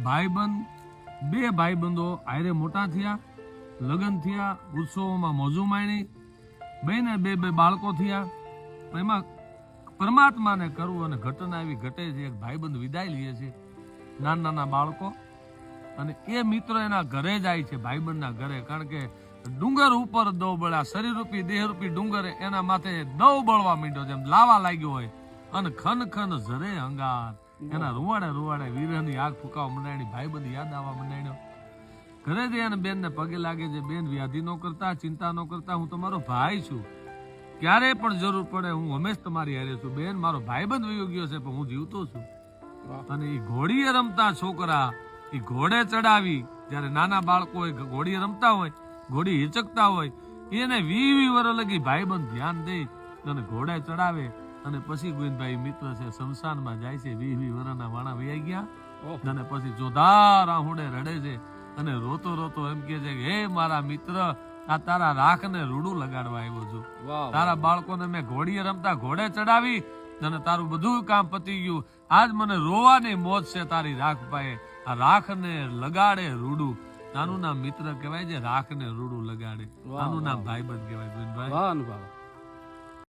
ભાઈબંધ, બે ભાઈબંધો આયરે મોટા થયા, લગ્ન થયા, ઉત્સવોમાં મોજું માણી, બેને બે બાળકો થયા. એમાં પરમાત્માને કરવું અને ઘટના એવી ઘટે છે, એક ભાઈબંધ વિદાય લે છે, નાના બાળકો, અને એ મિત્ર એના ઘરે જાય છે, ભાઈબંધના ઘરે. કારણ કે ડુંગર ઉપર દવ બળ્યા, શરીરરૂપી દેહરૂપી ડુંગર એના માથે દવ બળવા માંડ્યો, જેમ લાવા લાગ્યો હોય, અને ખન ખન ઝરે અંગાર. એના રૂવાડે વીરની આગ ફૂંકાવા મંડાણી, ભાઈબંધ યાદ આવવા મંડાણ્યો. ઘરે જઈ અને બેન ને પગે લાગે છે, બેન વ્યાધિ ન કરતા, ચિંતા ન કરતા, હું તમારો ભાઈ છું, ક્યારે પણ જરૂર પડે હું હંમેશ તમારી હારે છું. બેન, મારો ભાઈબંધ વયો ગયો છે, પણ હું જીવતો છું. અને એ ઘોડીએ રમતા છોકરા, એ ઘોડે ચડાવી, જયારે નાના બાળકો ઘોડીએ રમતા હોય, ઘોડી હિચકતા હોય, એને 20 વર્ષ લગી ભાઈબંધ ધ્યાન દે અને ઘોડે ચડાવે. અને પછી ગોવિંદભાઈ મિત્ર છે, શમશાનમાં જાય છે, 20 વર્ષના વાણા વૈયા ગયા, અને પછી જોધાર આહુડે રડે છે, અને રોતો રોતો એમ કે છે કે હે મારા મિત્ર, આ તારા રાખને રૂડું લગાડવા આવ્યો છું. તારા બાળકોને મેં ઘોડીએ રમતા ઘોડે ચડાવી, અને તારું બધું કામ પતી ગયું. આજ મને રોવાની મોજ છે તારી રાખ પાયે. આ રાખને લગાડે રૂડું, આનું નામ મિત્ર કહેવાય છે, રાખને રૂડું લગાડે. આનું નામ ભાઈબંધ કહેવાય.